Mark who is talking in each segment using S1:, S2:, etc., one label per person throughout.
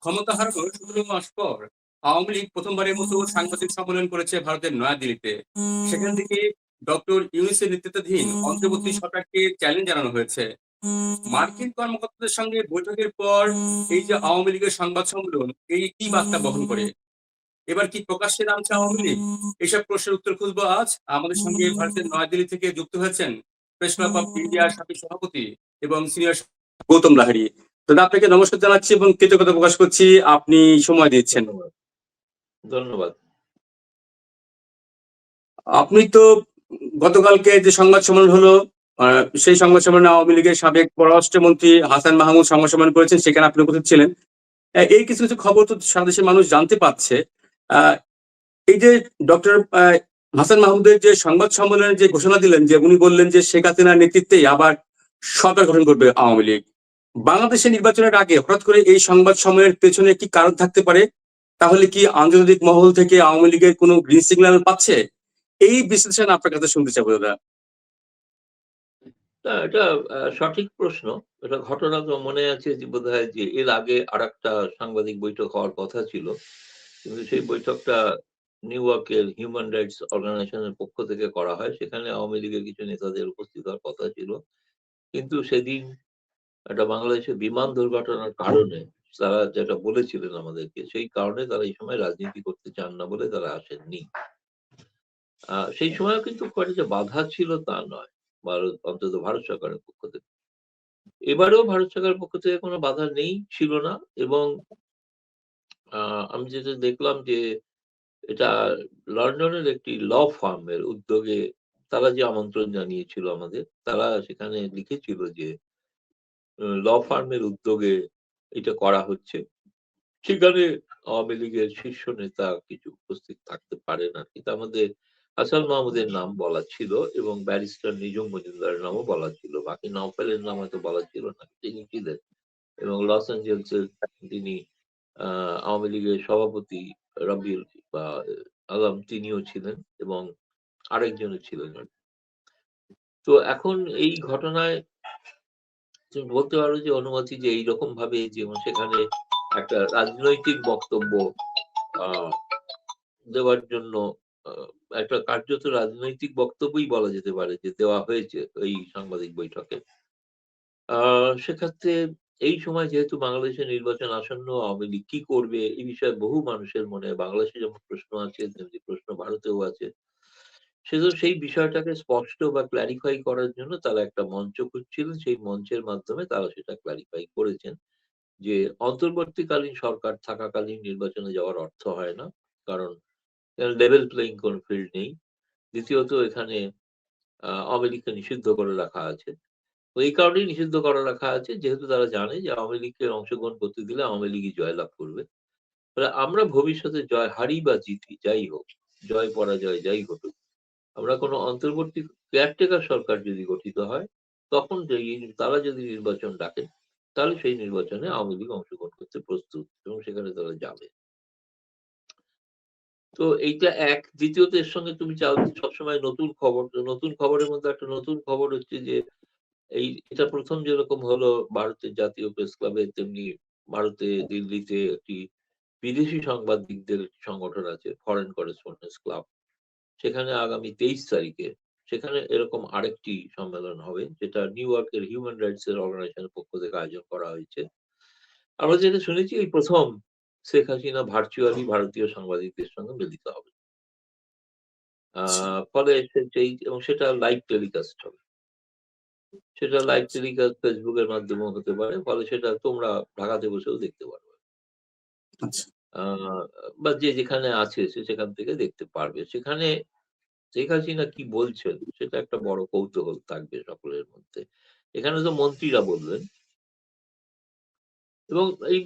S1: ক্ষমতা হারানোর ১৭ মাস পর আওয়ামী লীগ প্রথমবারের মতো সাংবাদিক সম্মেলন করেছে ভারতের নয়াদিল্লিতে। সেখান থেকে ডক্টর ইউনূসের নেতৃত্বাধীন অন্তর্বর্তী সরকারকে চ্যালেঞ্জ জানানো হয়েছে। মার্কিন কর্মকর্তাদের সঙ্গে বৈঠকের পর এই যে আওয়ামী লীগের সংবাদ সম্মেলন, এই কি বার্তা বহন করে? এবার কি প্রকাশ্যে নামছে আওয়ামী লীগ? এসব প্রশ্নের উত্তর খুঁজবো আজ। আমাদের সঙ্গে ভারতের নয়াদিল্লি থেকে যুক্ত হয়েছেন প্রেস ক্লাব অফ ইন্ডিয়ার সাবেক সভাপতি এবং সিনিয়র গৌতম লাহিড়ী। দাদা, আপনাকে নমস্কার জানাচ্ছি এবং কৃতজ্ঞতা প্রকাশ করছি আপনি সময় দিচ্ছেন।
S2: ধন্যবাদ। ধন্যবাদ।
S1: আপনি তো গতকালকে যে সংবাদ সম্মেলন হলো, সেই সংবাদ সম্মেলনে আওয়ামী লীগের সাবেক পররাষ্ট্রমন্ত্রী হাসান মাহমুদ সংবাদ সম্মেলন করেছেন, সেখানে আপনি উপস্থিত ছিলেন। এই কিছু কিছু খবর তো সারা দেশের মানুষ জানতে পাচ্ছে। আহ, এই যে ডক্টর হাসান মাহমুদের যে সংবাদ সম্মেলনে যে ঘোষণা দিলেন, যে উনি বললেন যে শেখ হাসিনার নেতৃত্বেই আবার সরকার গঠন করবে আওয়ামী লীগ। বাংলাদেশের নির্বাচনের আগে হঠাৎ করে এই সংবাদ সম্মেলনের পেছনে কি কারণ থাকতে পারে? তাহলে কি আন্তর্জাতিক মহল থেকে আওয়ামী লীগের কোনো গ্রিন সিগন্যাল পাচ্ছে? এই বিশ্লেষণ আপনার কাছে শুনতে চাবো দাদা।
S2: এটা সঠিক প্রশ্ন। এটা ঘটনা তো মনে আছে যে বোধহয় যে এর আগে আরেকটা সাংবাদিক বৈঠক হওয়ার কথা ছিল। কিন্তু সেই বৈঠকটা নিউ ইয়র্কের হিউম্যান রাইটস অর্গানাইজেশনের পক্ষ থেকে করা হয়। সেখানে আওয়ামী লীগের কিছু নেতাদের উপস্থিত হওয়ার কথা ছিল। কিন্তু সেদিন একটা বাংলাদেশের বিমান দুর্ঘটনার কারণে তারা যেটা বলেছিলেন আমাদেরকে, সেই কারণে তারা এই সময় রাজনীতি করতে চান না বলে তারা আসেননি। সেই সময়ও কিন্তু খুব একটা যে বাধা ছিল তা নয়। অন্তত ভারত সরকারের পক্ষ থেকে। এবারেও ভারত সরকারের পক্ষ থেকে কোনো বাধা নেই, ছিল না। এবং আমি যেটা দেখলাম যে এটা লন্ডনের একটি ল ফার্মের উদ্যোগে তারা যে আমন্ত্রণ জানিয়েছিল আমাদের, তারা সেখানে লিখেছিল যে ল ফার্মের উদ্যোগে এটা করা হচ্ছে। সেখানে আওয়ামী লীগের শীর্ষ নেতা কিছু উপস্থিত থাকতে পারেন আরকি। তার মধ্যে হাসান মাহমুদের নাম বলা ছিল এবং ব্যারিস্টার নিঝুম মজুমদারের নামও বলা ছিল। বাকি নওফেলের নাম হয়তো বলা ছিল না। তিনি ছিলেন। এবং লস এঞ্জেলসের যিনি আওয়ামী লীগের সভাপতি রবিউল বা আলম, তিনিও ছিলেন এবং আরেকজনও ছিলেন। তো এখন এই ঘটনায় তুমি বলতে পারো যে অনুমতি যে এইরকম ভাবে যেমন সেখানে একটা রাজনৈতিক বক্তব্য আহ দেওয়ার জন্য একটা কার্যত রাজনৈতিক বক্তব্যই বলা যেতে পারে যে দেওয়া হয়েছে এই সাংবাদিক বৈঠকে। সেক্ষেত্রে এই সময় যেহেতু বাংলাদেশের নির্বাচন আসন্ন, আওয়ামী লীগ কি করবে এই বিষয়ে বহু মানুষের মনে বাংলাদেশে যেমন প্রশ্ন আছে তেমনি প্রশ্ন ভারতেও আছে। সেজন্য সেই বিষয়টাকে স্পষ্ট বা ক্লারিফাই করার জন্য তারা একটা মঞ্চ খুঁজছিলেন। সেই মঞ্চের মাধ্যমে তারা সেটা ক্লারিফাই করেছেন যে অন্তর্বর্তীকালীন সরকার থাকাকালীন নির্বাচনে যাওয়ার অর্থ হয় না। কারণ লেভেল প্লেইং কোন ফিল্ড নেই। দ্বিতীয়ত এখানে আওয়ামী লীগকে নিষিদ্ধ করে রাখা আছে। তো এই কারণেই নিষিদ্ধ করে রাখা আছে যেহেতু তারা জানে যে আওয়ামী লীগকে অংশগ্রহণ করতে দিলে আওয়ামী লীগই জয়লাভ করবে। ফলে আমরা ভবিষ্যতে জয় হারি বা জিতি যাই হোক, জয় পরাজয় যাই ঘটুক, আমরা কোনো অন্তর্বর্তী কেয়ারটেকার সরকার যদি গঠিত হয়, তখন তারা যদি নির্বাচন ডাকেন, তাহলে সেই নির্বাচনে আওয়ামী লীগ অংশগ্রহণ করতে প্রস্তুত এবং সেখানে তারা যাবে। তো এইটা এক। দ্বিতীয়ত এর সঙ্গে তুমি চাও সবসময় নতুন খবর। নতুন খবরের মধ্যে একটা নতুন খবর হচ্ছে যে এটা ১ম যেরকম হলো ভারতের জাতীয় প্রেস ক্লাবে, তেমনি ভারতে দিল্লিতে একটি বিদেশি সাংবাদিকদের একটি সংগঠন আছে, ফরেন করেসপন্ডেন্টস ক্লাব। সেখানে আগামী ২৩ তারিখে সেখানে এরকম আরেকটি সম্মেলন হবে, যেটা নিউ ইয়র্কের হিউম্যান রাইটস এর অর্গানাইজেশনের পক্ষ থেকে আয়োজন করা হয়েছে। আমরা যেটা শুনেছি এই ১ম শেখ হাসিনা ভার্চুয়ালি ভারতীয় সাংবাদিকদের সঙ্গে মিলিত হবে। ফলে সেই এবং সেটা লাইভ টেলিকাস্ট হবে। সেটা লাইভ টেলিকাস্ট ফেসবুক এর মাধ্যমেও হতে পারে। ফলে সেটা তোমরা ঢাকাতে বসেও দেখতে পারবে।
S1: আচ্ছা।
S2: আ বা যে যেখানে আছে সে সেখান থেকে দেখতে পারবে। সেখানে শেখ হাসিনা কি বলছেন সেটা একটা বড় কৌতূহল থাকবে সকলের মধ্যে। এখানে তো মন্ত্রীরা বলবেন এবং এই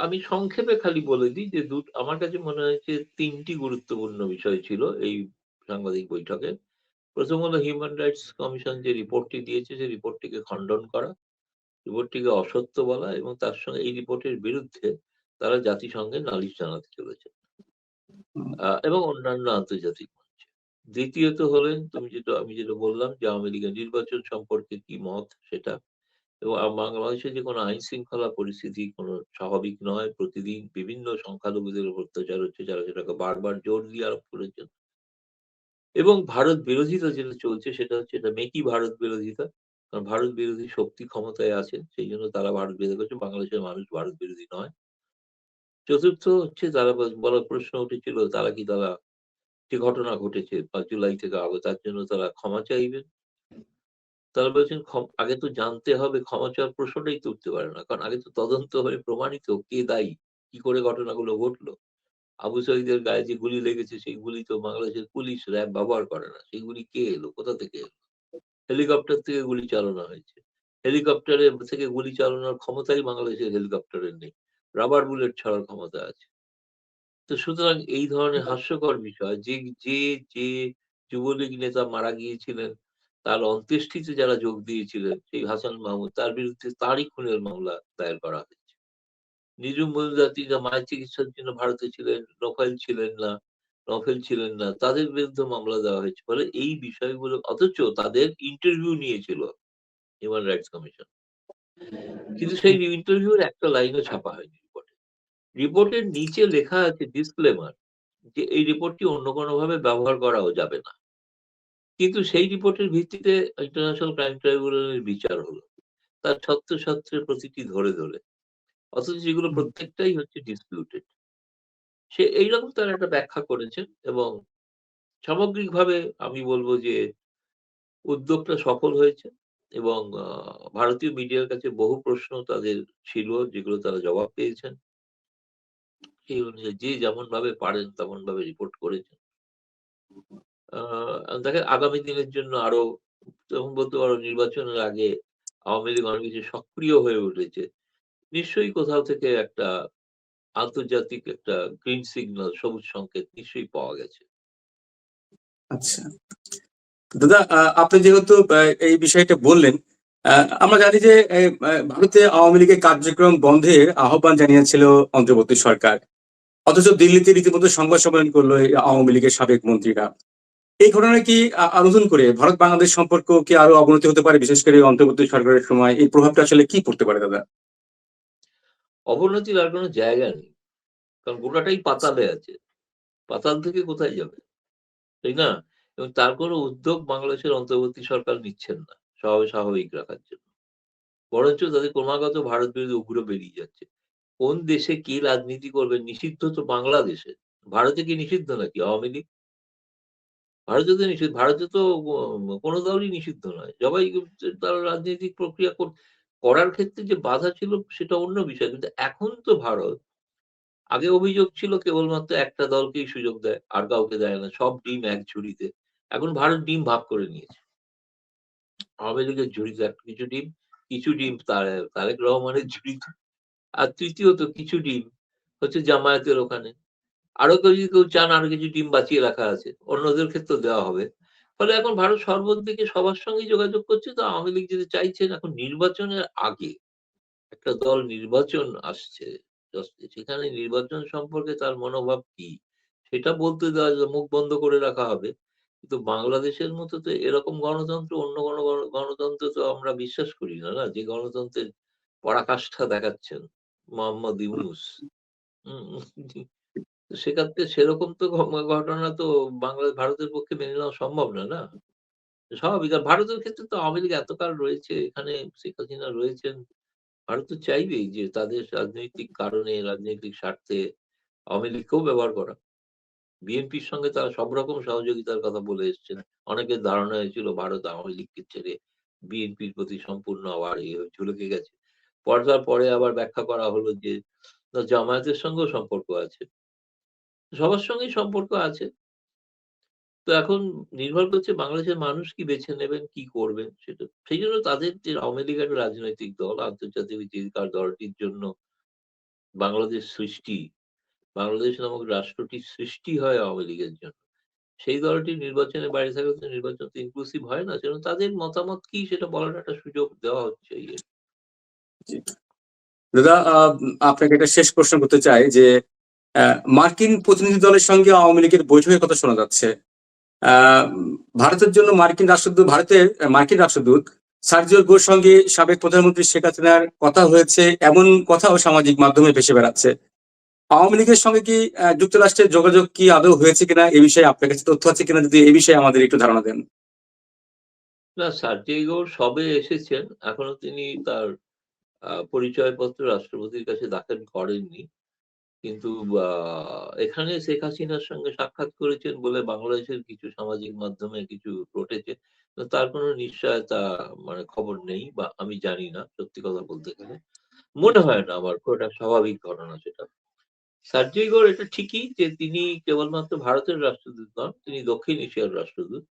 S2: আমি সংক্ষেপে খালি বলে দিই যে আমার কাছে মনে হয়েছে ৩ টি গুরুত্বপূর্ণ বিষয় ছিল এই সাংবাদিক বৈঠকে। ১ম হলো হিউম্যান রাইটস কমিশন যে রিপোর্টটি দিয়েছে সেই রিপোর্টটিকে খণ্ডন করা, রিপোর্টটিকে অসত্য বলা এবং তার সঙ্গে এই রিপোর্টের বিরুদ্ধে তারা জাতিসংঘে নালিশ জানাতে চলেছে এবং অন্যান্য আন্তর্জাতিক মঞ্চে। দ্বিতীয়ত হলেন আমি যেটা বললাম যে আওয়ামী লীগের নির্বাচন সম্পর্কে কি মত সেটা। এবং বাংলাদেশে যে কোনো আইন শৃঙ্খলা পরিস্থিতি কোনো স্বাভাবিক নয়। প্রতিদিন বিভিন্ন সংখ্যালঘুদের উপর অত্যাচার হচ্ছে, যারা সেটাকে বারবার জোর দিয়ে আরোপ করেছেন। এবং ভারত বিরোধিতা যেটা চলছে সেটা হচ্ছে এটা মেকি ভারত বিরোধিতা। কারণ ভারত বিরোধী শক্তি ক্ষমতায় আছে। সেইজন্য তারা ভারত বিরোধিতা করছে। বাংলাদেশের মানুষ ভারত বিরোধী নয়। চতুর্থ হচ্ছে তারা বলার প্রশ্ন উঠেছিল তারা যে ঘটনা ঘটেছে ৫ জুলাই থেকে তার জন্য তারা ক্ষমা চাইবেন। তারা বলেছেন আগে তো জানতে হবে, ক্ষমা চাওয়ার প্রশ্নটাই তো উঠতে পারে না। কারণ আগে তো তদন্ত হয়ে প্রমাণিত কে দায়ী, কি করে ঘটনাগুলো ঘটলো। আবু সাঈদের গায়ে যে গুলি লেগেছে সেই গুলি তো বাংলাদেশের পুলিশ, র‍্যাব ব্যবহার করে না। সেই গুলি কে এলো? কোথা থেকে এলো? হেলিকপ্টার থেকে গুলি চালানো হয়েছে। হেলিকপ্টারের থেকে গুলি চালানোর ক্ষমতাই বাংলাদেশের হেলিকপ্টারের নেই। রাবার বুলেট ছাড়ার ক্ষমতা আছে। তো সুতরাং এই ধরনের হাস্যকর বিষয় যে যুবলীগ নেতা মারা গিয়েছিলেন, তার অন্ত্যেষ্টিতে যারা যোগ দিয়েছিলেন, সেই হাসান মাহমুদ, তার বিরুদ্ধে তারই খুনের মামলা দায়ের করা হয়েছে। নিজুম মজুমদার তিনি মায়ের চিকিৎসার জন্য ভারতে ছিলেন, নফেল ছিলেন না, তাদের বিরুদ্ধে মামলা দেওয়া হয়েছে। ফলে এই বিষয়গুলো, অথচ তাদের ইন্টারভিউ নিয়েছিল হিউম্যান রাইটস কমিশন। কিন্তু সেই ইন্টারভিউর একটা লাইনও ছাপা হয়নি রিপোর্টে। রিপোর্টের নিচে লেখা আছে ডিসক্লেমার যে এই রিপোর্টটি অন্য কোনোভাবে ব্যবহার করাও যাবে না। কিন্তু সেই রিপোর্টের ভিত্তিতে ইন্টারন্যাশনাল ক্রাইম ট্রাইব্যুনালের বিচার হলো। তার ছত্রে প্রতিটি ধরে। অথচ যেগুলো প্রত্যেকটাই হচ্ছে ডিসপিউটেড। সে এইরকম তার একটা ব্যাখ্যা করেছেন এবং সামগ্রিকভাবে আমি বলব যে উদ্যোগটা সফল হয়েছে এবং ভারতীয় মিডিয়ার কাছে বহু প্রশ্ন তাদের ছিল, যেগুলো তারা জবাব পেয়েছেন। সেই অনুযায়ী যে যেমনভাবে পারেন তেমনভাবে রিপোর্ট করেছেন। দেখেন আগামী দিনের জন্য আরো, যেমন বলতে পারো নির্বাচনের আগে আওয়ামী লীগ অনেক বেশি সক্রিয় হয়ে উঠেছে। নিশ্চয়ই কোথাও থেকে একটা আন্তর্জাতিক একটা গ্রিন সিগন্যাল, সবুজ সংকেত নিশ্চয়ই পাওয়া গেছে।
S1: আচ্ছা দাদা, আপনি যেহেতু এই বিষয়টা বললেন, আমরা জানি যে ভারতে আওয়ামী লীগের কার্যক্রম বন্ধের আহ্বান জানিয়েছিল অন্তর্বর্তী সরকার, অথচ দিল্লিতে রীতিমতো সংবাদ সম্মেলন করলো এই আওয়ামী লীগের সাবেক মন্ত্রীরা। এই ঘটনা কি নতুন করে ভারত বাংলাদেশ সম্পর্ক কি আরো অবনতি হতে পারে, বিশেষ করে অন্তর্বর্তী সরকারের সময় এই প্রভাবটা আসলে কি পড়তে পারে দাদা?
S2: অবনতির আর কোনো জায়গা নেই, কারণ গোটাটাই পাতালে আছে। পাতাল থেকে কোথায় যাবে, তাই না? এবং তার কোনো উদ্যোগ বাংলাদেশের অন্তর্বর্তী সরকার নিচ্ছেন না স্বাভাবিক রাখার জন্য। বরঞ্চ তাদের ক্রমাগত ভারত বিরোধী উগ্র বেরিয়ে যাচ্ছে। কোন দেশে কি রাজনীতি করবে? নিষিদ্ধ তো বাংলাদেশে। ভারতে কি নিষিদ্ধ নাকি আওয়ামী লীগ? ভারতে তো নিষিদ্ধ। ভারতে তো কোন দলই নিষিদ্ধ নয়। সবাই তারা রাজনৈতিক প্রক্রিয়া করার ক্ষেত্রে যে বাধা ছিল সেটা অন্য বিষয়। কিন্তু এখন তো ভারত, আগে অভিযোগ ছিল কেবলমাত্র একটা দলকেই সুযোগ দেয়, আর কাউকে দেয় না। সব ডিম এক ঝুড়িতে। এখন ভারত ডিম ভাগ করে নিয়েছে। আওয়ামী লীগের ঝুড়িতে কিছু ডিম তারেক রহমানের ঝুড়িতে। আর তৃতীয়ত কিছু ডিম হচ্ছে জামায়াতের ওখানে। আরো কেউ যদি চান আরো কিছু ডিম বাঁচিয়ে রাখা আছে। অন্যদের ক্ষেত্রেও দেওয়া হবে। ফলে এখন ভারত সর্বদিকে সবার সঙ্গেই যোগাযোগ করছে। তো আওয়ামী লীগ যেটা চাইছেন, এখন নির্বাচনের আগে একটা দল নির্বাচন আসছে, সেখানে নির্বাচন সম্পর্কে তার মনোভাব কি সেটা বলতে দেওয়া মুখ বন্ধ করে রাখা হবে। কিন্তু বাংলাদেশের মতো তো এরকম গণতন্ত্র, অন্য কোনো গণতন্ত্র তো আমরা বিশ্বাস করি না, না? যে গণতন্ত্রের পরাকাষ্ঠা দেখাচ্ছেন মোহাম্মদ ইউনূস। হুম, তো সেক্ষেত্রে সেরকম তো ঘটনা তো ভারতের পক্ষে মেনে নেওয়া সম্ভব না, না? স্বাভাবিক। আর ভারতের ক্ষেত্রে তো আওয়ামী লীগ এতকাল রয়েছে, এখানে শেখ হাসিনা রয়েছেন। ভারত তো চাইবেই যে তাদের রাজনৈতিক কারণে, রাজনৈতিক স্বার্থে আওয়ামী লীগকেও ব্যবহার করা। বিএনপির সঙ্গে তারা সব রকম সহযোগিতার কথা বলে এসছেন। অনেকের ধারণা হয়েছিল ভারত আওয়ামী লীগকে ছেড়ে বিএনপির প্রতি সম্পূর্ণ আবার ঝুলকে গেছে। পরে আবার ব্যাখ্যা করা হলো যে না, জামায়াতের সঙ্গেও সম্পর্ক আছে। সবার সঙ্গেই সম্পর্ক আছে। তো এখন নির্ভর করছে বাংলাদেশের মানুষ কি বেছে নেবেন, কি করবেন সেটা। সেইজন্য তাদের যে আওয়ামী লীগ একটা রাজনৈতিক দল, আন্তর্জাতিক জীবিকার দলটির জন্য বাংলাদেশ সৃষ্টি, বাংলাদেশ নামক রাষ্ট্রটির সৃষ্টি হয় আওয়ামী লীগের জন্য। সেই দলটি নির্বাচনের বাইরে থাকলে তো নির্বাচন তো ইনক্লুসিভ হয় না। সেজন্য তাদের মতামত কি সেটা বলার একটা সুযোগ দেওয়া হচ্ছে এই আরকি।
S1: জি। দাদা, আপনাকে একটা শেষ প্রশ্ন করতে চাই যে মার্কিন প্রতিনিধি দলের সঙ্গে আওয়ামী লীগের বৈঠকের কথা শোনা যাচ্ছে। ভারতের জন্য মার্কিন রাষ্ট্রদূত সার্জিও গোর সঙ্গে সাবেক প্রধানমন্ত্রী শেখ হাসিনার কথা হয়েছে এমন কথাও সামাজিক মাধ্যমে ভেসে বেড়াচ্ছে। আওয়ামী লীগের সঙ্গে কি যুক্তরাষ্ট্রের যোগাযোগ কি আদৌ হয়েছে কিনা, এই বিষয়ে আপনার কাছে তথ্য আছে কিনা, যদি এই বিষয়ে আমাদের একটু ধারণা দেন।
S2: না, সার্জিও সবে এসেছেন, এখনো তিনি তার পরিচয়পত্র রাষ্ট্রপতির কাছে দাখিল করেননি। কিন্তু এখানে শেখ হাসিনার সঙ্গে সাক্ষাৎ করেছেন বলে বাংলাদেশের কিছু সামাজিক মাধ্যমে কিছু রটেছে। তো তার কোনো নিশ্চয়তা মানে খবর নেই, বা আমি জানি না, সত্যি কথা বলতে গেলে মনে হয় না আমার খুব একটা স্বাভাবিক ঘটনা সেটা। সার্জিও গোর এটা ঠিকই যে তিনি কেবলমাত্র ভারতের রাষ্ট্রদূত নন, তিনি দক্ষিণ এশিয়ার রাষ্ট্রদূত।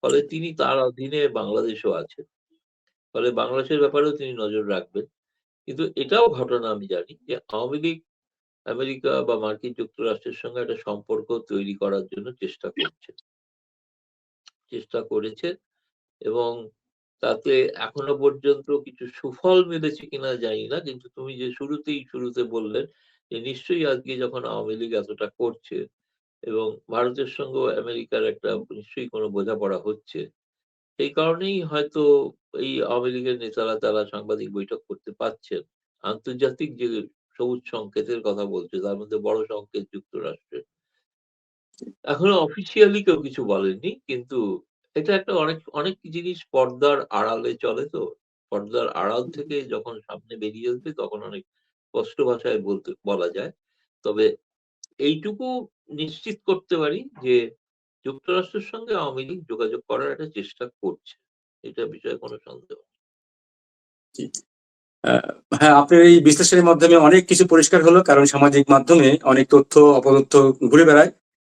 S2: ফলে তিনি তার অধীনে বাংলাদেশও আছে। ফলে বাংলাদেশের ব্যাপারেও তিনি নজর রাখবেন। কিন্তু এটাও ঘটনা আমি জানি যে আওয়ামী লীগ আমেরিকা বা মার্কিন যুক্তরাষ্ট্রের সঙ্গে একটা সম্পর্ক তৈরি করার জন্য চেষ্টা করেছে, এবং তাতে এখনো পর্যন্ত কিছু সুফল মিলেছে কিনা জানি না। কিন্তু তুমি যে শুরুতে বললেন যে নিশ্চয়ই আজকে যখন আওয়ামী লীগ এতটা করছে এবং ভারতের সঙ্গেও আমেরিকার একটা নিশ্চয়ই কোনো বোঝাপড়া হচ্ছে, এই কারণেই হয়তো এই আওয়ামী লীগের নেতারা তারা সাংবাদিক বৈঠক করতে পারছেন। আন্তর্জাতিক যে সবুজ সংকেতের কথা বলছে, তার মধ্যে বড় সংকেত যুক্তরাষ্ট্রের। এখনো অফিসিয়ালি কেউ কিছু বলেননি, কিন্তু এটা একটা অনেক অনেক জিনিস পর্দার আড়ালে চলে তো। পর্দার আড়াল থেকে যখন সামনে বেরিয়ে আসবে তখন অনেক স্পষ্ট ভাষায় বলা যায়। তবে এইটুকু নিশ্চিত করতে পারি যে যুক্তরাষ্ট্রের সঙ্গে আওয়ামী লীগ যোগাযোগ করার একটা চেষ্টা করছে। এটা বিষয়ে কোনো সন্দেহ নেই।
S1: আহ, হ্যাঁ, আপনার এই বিশ্লেষণের মাধ্যমে অনেক কিছু পরিষ্কার হলো, কারণ সামাজিক মাধ্যমে অনেক তথ্য অপতথ্য ঘুরে বেড়ায়,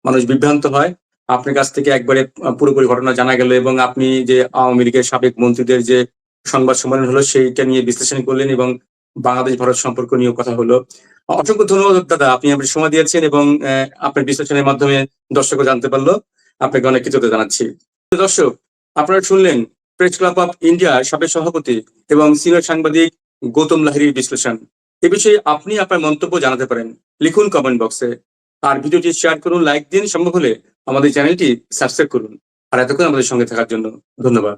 S1: মানুষ বিভ্রান্ত হয়। আপনার কাছ থেকে একবারে পুরোপুরি ঘটনা জানা গেল, এবং আপনি যে আওয়ামী লীগের সাবেক মন্ত্রীদের যে সংবাদ সম্মেলন হলো সেইটা নিয়ে বিশ্লেষণ করলেন, এবং বাংলাদেশ ভারত সম্পর্ক নিয়েও কথা হলো। অসংখ্য ধন্যবাদ দাদা, আপনি আমাদের সময় দিয়েছেন, এবং আপনার বিশ্লেষণের মাধ্যমে দর্শকও জানতে পারলো। আপনাকে অনেক কৃতজ্ঞতা জানাচ্ছি। দর্শক, আপনারা শুনলেন প্রেস ক্লাব অফ ইন্ডিয়ার সাবেক সভাপতি এবং সিনিয়র সাংবাদিক গৌতম লাহিড়ীর বিশ্লেষণ। এ বিষয়ে আপনি আপনার মন্তব্য জানাতে পারেন, লিখুন কমেন্ট বক্সে। আর ভিডিওটি শেয়ার করুন, লাইক দিন, সম্ভব হলে আমাদের চ্যানেলটি সাবস্ক্রাইব করুন। আর এতক্ষণ আমাদের সঙ্গে থাকার জন্য ধন্যবাদ।